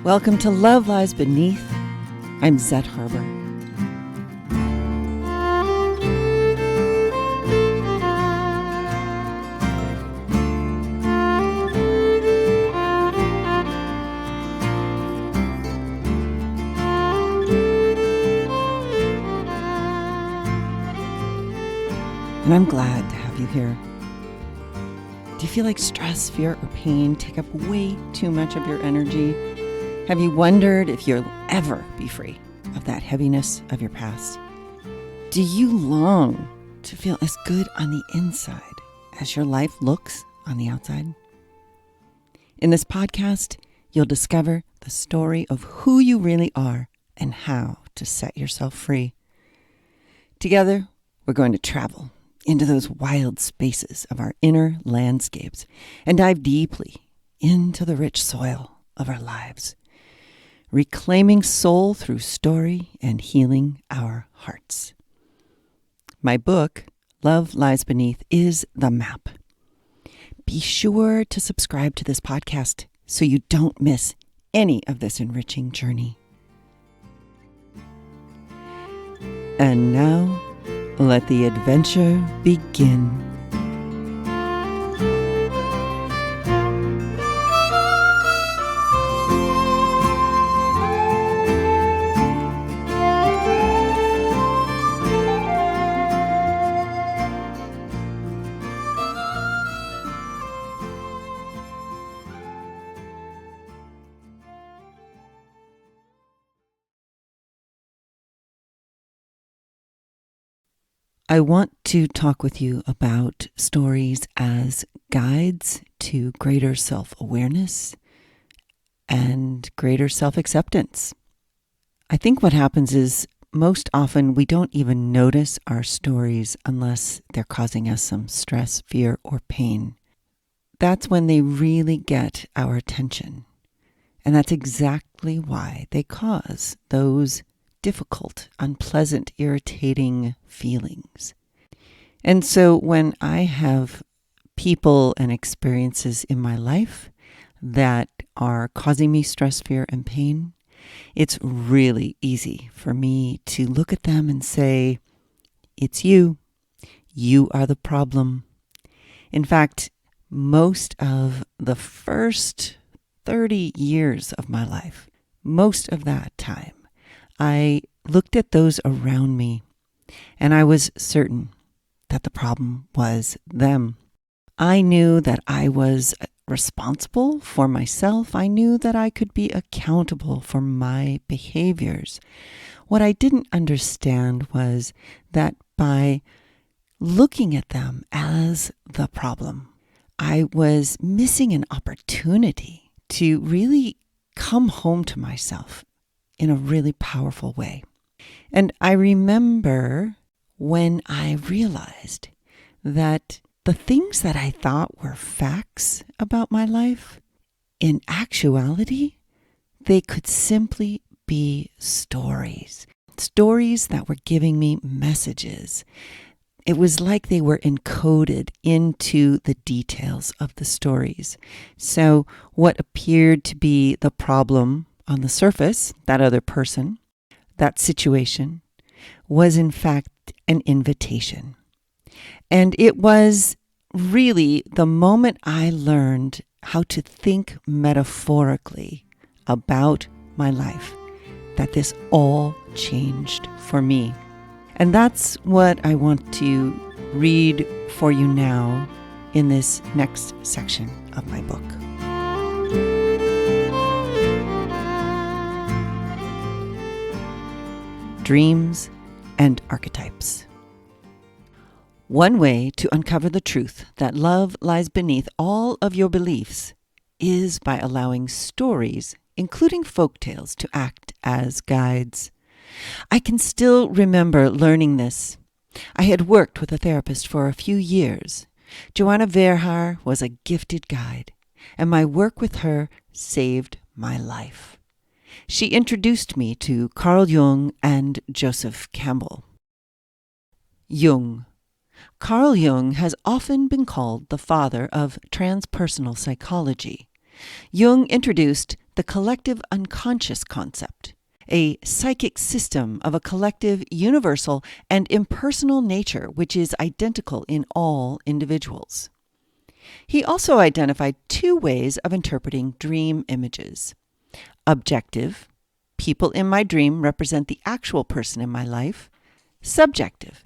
Welcome to Love Lies Beneath. I'm Zet Harbor. And I'm glad to have you here. Do you feel like stress, fear, or pain take up way too much of your energy? Have you wondered if you'll ever be free of that heaviness of your past? Do you long to feel as good on the inside as your life looks on the outside? In this podcast, you'll discover the story of who you really are and how to set yourself free. Together, we're going to travel into those wild spaces of our inner landscapes and dive deeply into the rich soil of our lives, reclaiming soul through story and healing our hearts. My book, Love Lies Beneath, is the map. Be sure to subscribe to this podcast so you don't miss any of this enriching journey. And now, let the adventure begin. I want to talk with you about stories as guides to greater self-awareness and greater self-acceptance. I think what happens is most often we don't even notice our stories unless they're causing us some stress, fear, or pain. That's when they really get our attention. And that's exactly why they cause those difficult, unpleasant, irritating feelings. And so when I have people and experiences in my life that are causing me stress, fear, and pain, it's really easy for me to look at them and say, it's you. You are the problem. In fact, most of the first 30 years of my life, most of that time, I looked at those around me and I was certain that the problem was them. I knew that I was responsible for myself. I knew that I could be accountable for my behaviors. What I didn't understand was that by looking at them as the problem, I was missing an opportunity to really come home to myself in a really powerful way. And I remember when I realized that the things that I thought were facts about my life, in actuality, they could simply be stories. Stories that were giving me messages. It was like they were encoded into the details of the stories. So what appeared to be the problem on the surface, that other person, that situation, was in fact an invitation. And it was really the moment I learned how to think metaphorically about my life that this all changed for me. And that's what I want to read for you now in this next section of my book. Dreams and Archetypes. One way to uncover the truth that love lies beneath all of your beliefs is by allowing stories, including folktales, to act as guides. I can still remember learning this. I had worked with a therapist for a few years. Joanna Verhaar was a gifted guide, and my work with her saved my life. She introduced me to Carl Jung and Joseph Campbell. Jung. Carl Jung has often been called the father of transpersonal psychology. Jung introduced the collective unconscious concept, a psychic system of a collective, universal, and impersonal nature which is identical in all individuals. He also identified two ways of interpreting dream images. Objective, people in my dream represent the actual person in my life. Subjective,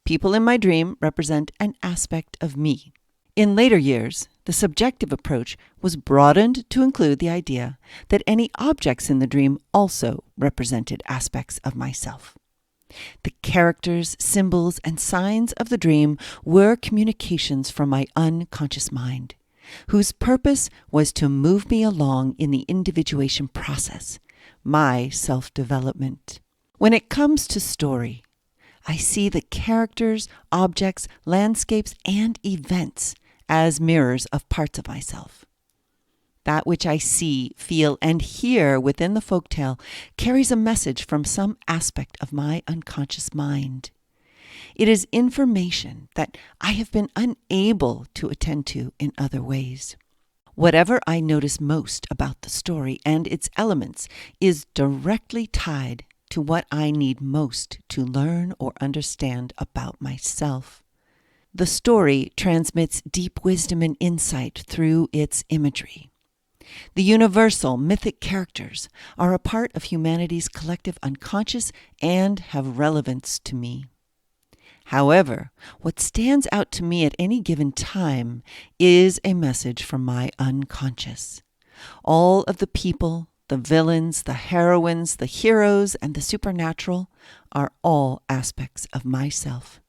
people in my dream represent an aspect of me. In later years, the subjective approach was broadened to include the idea that any objects in the dream also represented aspects of myself. The characters, symbols, and signs of the dream were communications from my unconscious mind, whose purpose was to move me along in the individuation process, my self-development. When it comes to story, I see the characters, objects, landscapes, and events as mirrors of parts of myself. That which I see, feel, and hear within the folktale carries a message from some aspect of my unconscious mind. It is information that I have been unable to attend to in other ways. Whatever I notice most about the story and its elements is directly tied to what I need most to learn or understand about myself. The story transmits deep wisdom and insight through its imagery. The universal mythic characters are a part of humanity's collective unconscious and have relevance to me. However, what stands out to me at any given time is a message from my unconscious. All of the people, the villains, the heroines, the heroes, and the supernatural are all aspects of myself.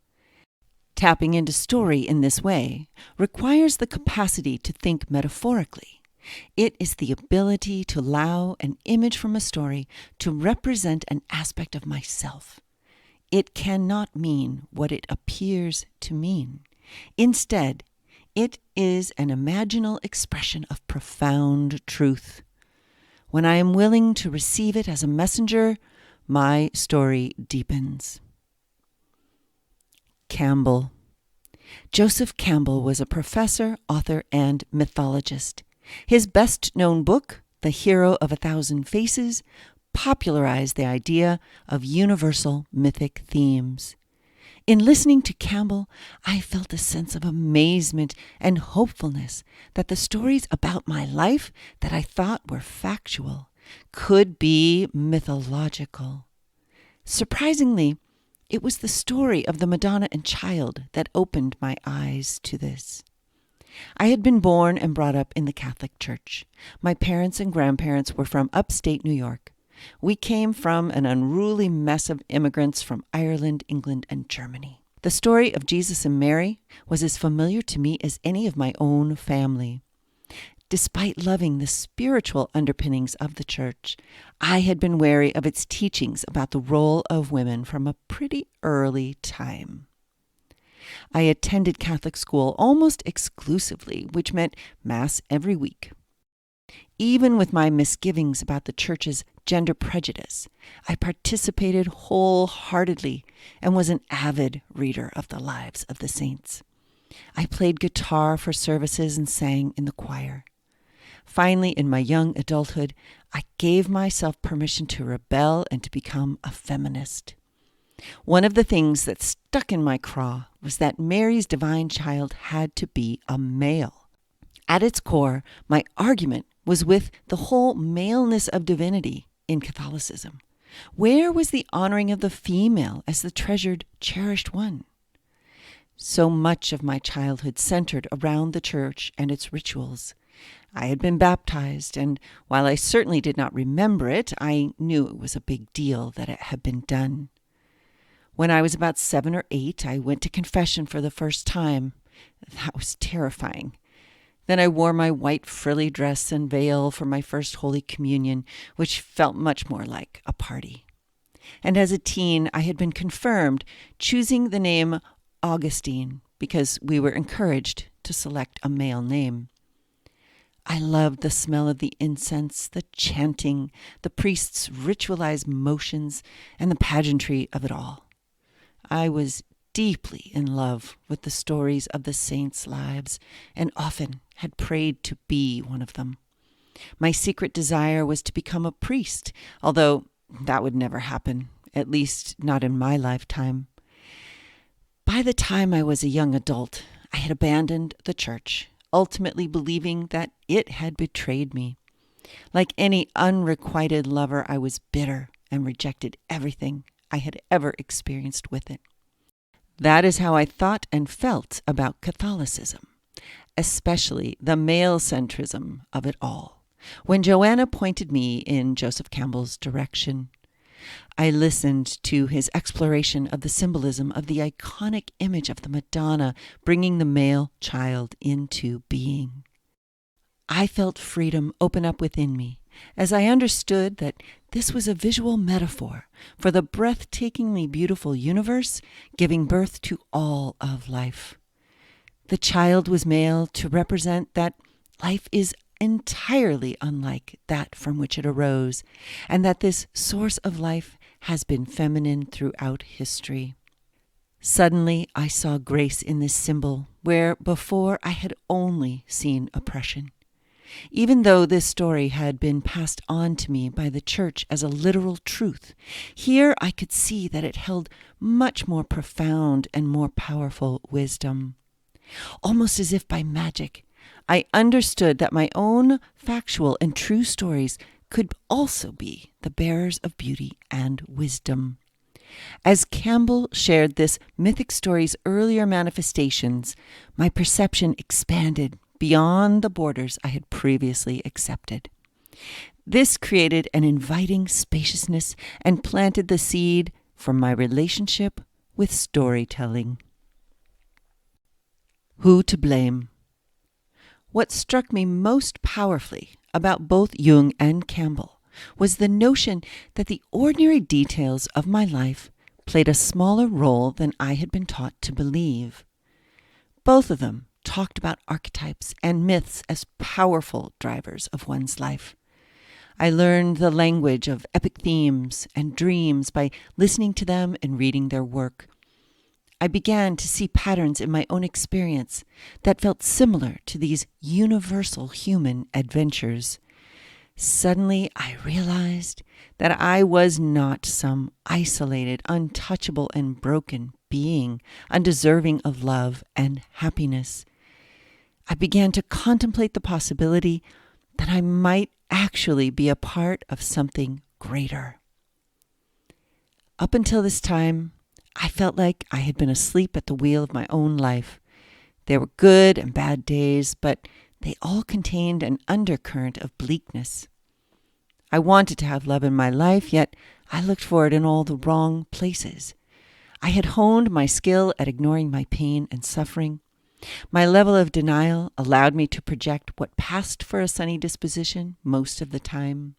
Tapping into story in this way requires the capacity to think metaphorically. It is the ability to allow an image from a story to represent an aspect of myself. It cannot mean what it appears to mean. Instead, it is an imaginal expression of profound truth. When I am willing to receive it as a messenger, my story deepens. Campbell. Joseph Campbell was a professor, author, and mythologist. His best-known book, The Hero of a Thousand Faces, popularized the idea of universal mythic themes. In listening to Campbell, I felt a sense of amazement and hopefulness that the stories about my life that I thought were factual could be mythological. Surprisingly, it was the story of the Madonna and Child that opened my eyes to this. I had been born and brought up in the Catholic Church. My parents and grandparents were from upstate New York. We came from an unruly mess of immigrants from Ireland, England, and Germany. The story of Jesus and Mary was as familiar to me as any of my own family. Despite loving the spiritual underpinnings of the church, I had been wary of its teachings about the role of women from a pretty early time. I attended Catholic school almost exclusively, which meant Mass every week. Even with my misgivings about the church's gender prejudice, I participated wholeheartedly and was an avid reader of the lives of the saints. I played guitar for services and sang in the choir. Finally, in my young adulthood, I gave myself permission to rebel and to become a feminist. One of the things that stuck in my craw was that Mary's divine child had to be a male. At its core, my argument was with the whole maleness of divinity in Catholicism. Where was the honoring of the female as the treasured, cherished one? So much of my childhood centered around the church and its rituals. I had been baptized, and while I certainly did not remember it, I knew it was a big deal that it had been done. When I was about 7 or 8, I went to confession for the first time. That was terrifying. Then I wore my white frilly dress and veil for my first Holy Communion, which felt much more like a party. And as a teen, I had been confirmed, choosing the name Augustine because we were encouraged to select a male name. I loved the smell of the incense, the chanting, the priest's ritualized motions, and the pageantry of it all. I was deeply in love with the stories of the saints' lives and often had prayed to be one of them. My secret desire was to become a priest, although that would never happen, at least not in my lifetime. By the time I was a young adult, I had abandoned the church, ultimately believing that it had betrayed me. Like any unrequited lover, I was bitter and rejected everything I had ever experienced with it. That is how I thought and felt about Catholicism, especially the male centrism of it all. When Joanna pointed me in Joseph Campbell's direction, I listened to his exploration of the symbolism of the iconic image of the Madonna bringing the male child into being. I felt freedom open up within me as I understood that this was a visual metaphor for the breathtakingly beautiful universe giving birth to all of life. The child was male to represent that life is entirely unlike that from which it arose, and that this source of life has been feminine throughout history. Suddenly, I saw grace in this symbol, where before I had only seen oppression. Even though this story had been passed on to me by the church as a literal truth, here I could see that it held much more profound and more powerful wisdom. Almost as if by magic, I understood that my own factual and true stories could also be the bearers of beauty and wisdom. As Campbell shared this mythic story's earlier manifestations, my perception expanded beyond the borders I had previously accepted. This created an inviting spaciousness and planted the seed for my relationship with storytelling. Who to blame? What struck me most powerfully about both Jung and Campbell was the notion that the ordinary details of my life played a smaller role than I had been taught to believe. Both of them talked about archetypes and myths as powerful drivers of one's life. I learned the language of epic themes and dreams by listening to them and reading their work. I began to see patterns in my own experience that felt similar to these universal human adventures. Suddenly, I realized that I was not some isolated, untouchable, and broken being, undeserving of love and happiness. I began to contemplate the possibility that I might actually be a part of something greater. Up until this time, I felt like I had been asleep at the wheel of my own life. There were good and bad days, but they all contained an undercurrent of bleakness. I wanted to have love in my life, yet I looked for it in all the wrong places. I had honed my skill at ignoring my pain and suffering. My level of denial allowed me to project what passed for a sunny disposition most of the time.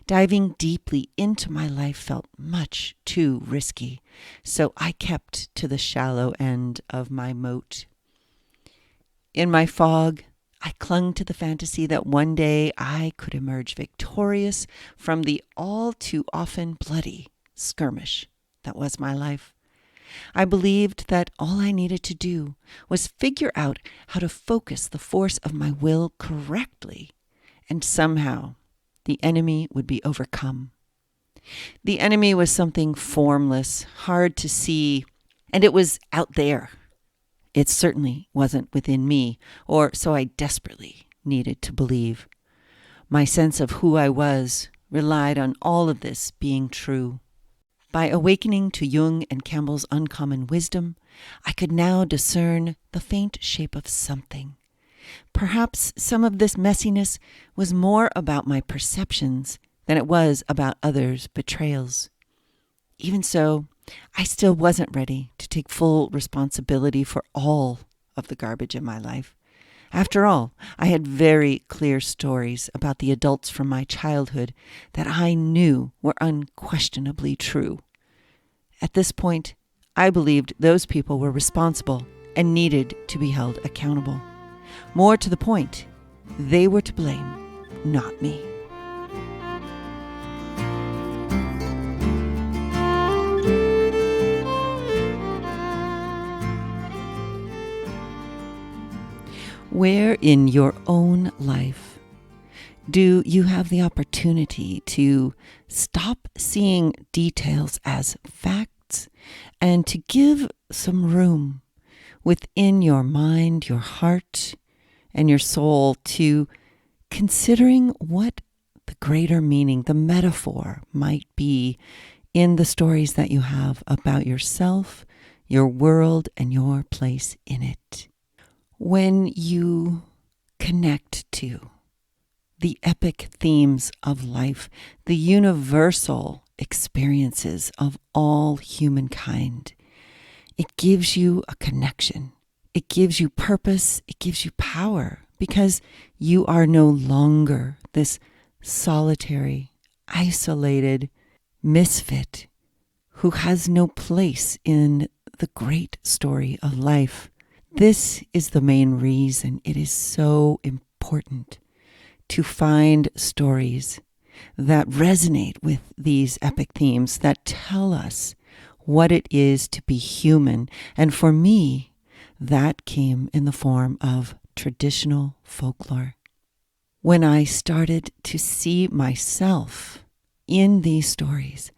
Diving deeply into my life felt much too risky, so I kept to the shallow end of my moat. In my fog, I clung to the fantasy that one day I could emerge victorious from the all too often bloody skirmish that was my life. I believed that all I needed to do was figure out how to focus the force of my will correctly, and somehow the enemy would be overcome. The enemy was something formless, hard to see, and it was out there. It certainly wasn't within me, or so I desperately needed to believe. My sense of who I was relied on all of this being true. By awakening to Jung and Campbell's uncommon wisdom, I could now discern the faint shape of something. Perhaps some of this messiness was more about my perceptions than it was about others' betrayals. Even so, I still wasn't ready to take full responsibility for all of the garbage in my life. After all, I had very clear stories about the adults from my childhood that I knew were unquestionably true. At this point, I believed those people were responsible and needed to be held accountable. More to the point, they were to blame, not me. Where in your own life Do you have the opportunity to stop seeing details as facts and to give some room within your mind, your heart, and your soul to considering what the greater meaning, the metaphor might be in the stories that you have about yourself, your world, and your place in it? When you connect to the epic themes of life, the universal experiences of all humankind, it gives you a connection. It gives you purpose. It gives you power because you are no longer this solitary, isolated misfit who has no place in the great story of life. This is the main reason it is so important to find stories that resonate with these epic themes, that tell us what it is to be human. And for me, that came in the form of traditional folklore. When I started to see myself in these stories,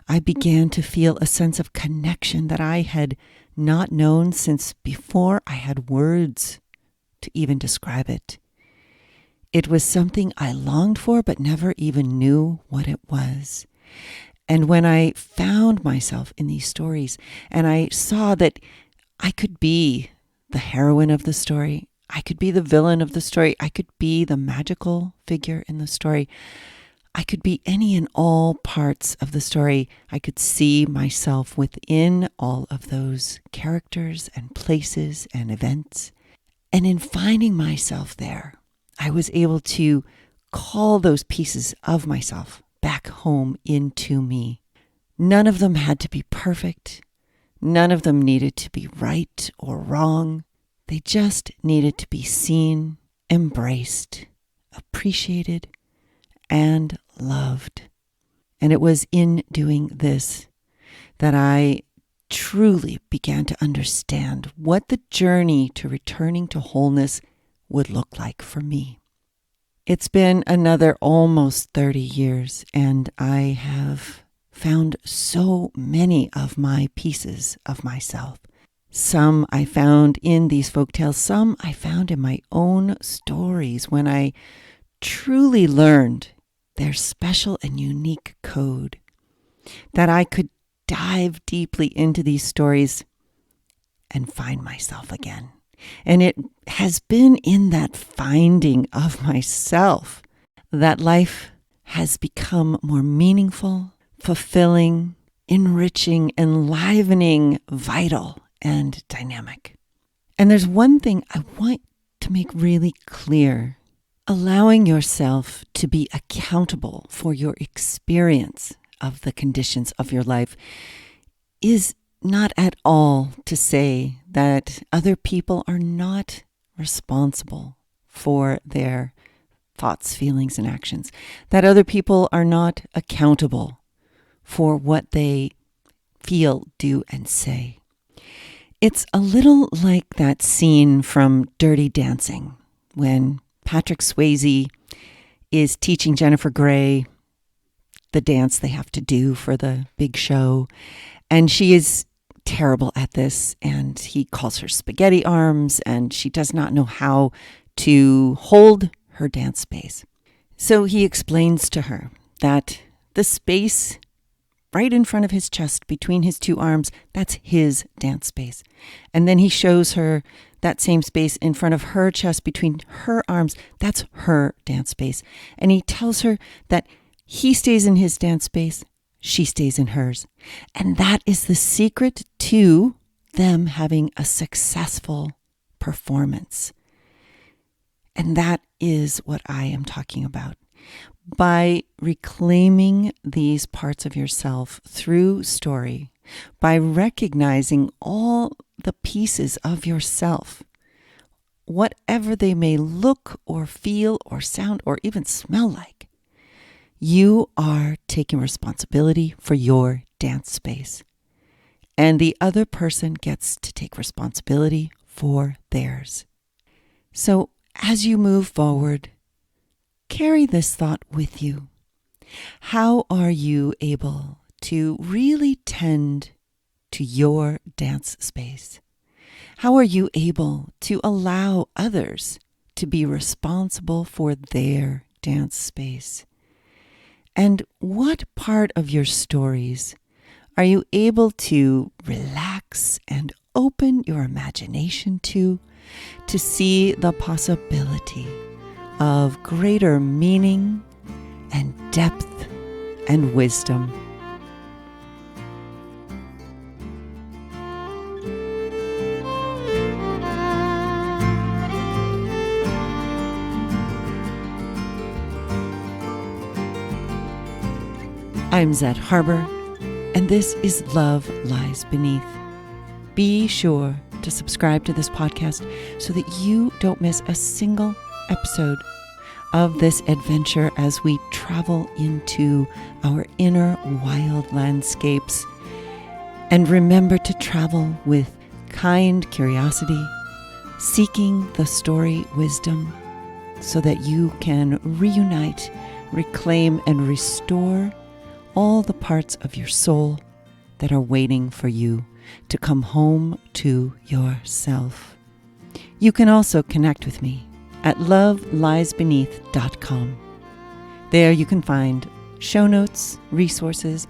I began to feel a sense of connection that I had not known since before I had words to even describe it. It was something I longed for, but never even knew what it was. And when I found myself in these stories and I saw that I could be the heroine of the story, I could be the villain of the story, I could be the magical figure in the story, I could be any and all parts of the story. I could see myself within all of those characters and places and events. And in finding myself there, I was able to call those pieces of myself back home into me. None of them had to be perfect. None of them needed to be right or wrong. They just needed to be seen, embraced, appreciated, and loved. And it was in doing this that I truly began to understand what the journey to returning to wholeness would look like for me. It's been another almost 30 years, and I have found so many of my pieces of myself. Some I found in these folktales, some I found in my own stories when I truly learned their special and unique code, that I could dive deeply into these stories and find myself again. And it has been in that finding of myself that life has become more meaningful, fulfilling, enriching, enlivening, vital, and dynamic. And there's one thing I want to make really clear. Allowing yourself to be accountable for your experience of the conditions of your life is not at all to say that other people are not responsible for their thoughts, feelings, and actions, that other people are not accountable for what they feel, do, and say. It's a little like that scene from Dirty Dancing when Patrick Swayze is teaching Jennifer Grey the dance they have to do for the big show. And she is terrible at this, and he calls her spaghetti arms, and she does not know how to hold her dance space. So he explains to her that the space right in front of his chest between his two arms, that's his dance space. And then he shows her that same space in front of her chest between her arms, that's her dance space. And he tells her that he stays in his dance space, she stays in hers. And that is the secret to them having a successful performance. And that is what I am talking about. By reclaiming these parts of yourself through story, by recognizing all the pieces of yourself, whatever they may look or feel or sound or even smell like, you are taking responsibility for your dance space. And the other person gets to take responsibility for theirs. So as you move forward, carry this thought with you. How are you able to really tend to your dance space? How are you able to allow others to be responsible for their dance space? And what part of your stories are you able to relax and open your imagination to see the possibility of greater meaning and depth and wisdom? I'm Zed Harbor, and this is Love Lies Beneath. Be sure to subscribe to this podcast so that you don't miss a single episode of this adventure as we travel into our inner wild landscapes. And remember to travel with kind curiosity, seeking the story wisdom so that you can reunite, reclaim, and restore all the parts of your soul that are waiting for you to come home to yourself. You can also connect with me at loveliesbeneath.com. There you can find show notes, resources,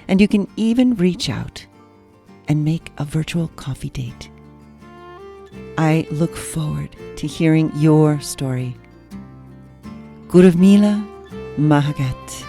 and you can even reach out and make a virtual coffee date. I look forward to hearing your story. Guruvmila Mahagat.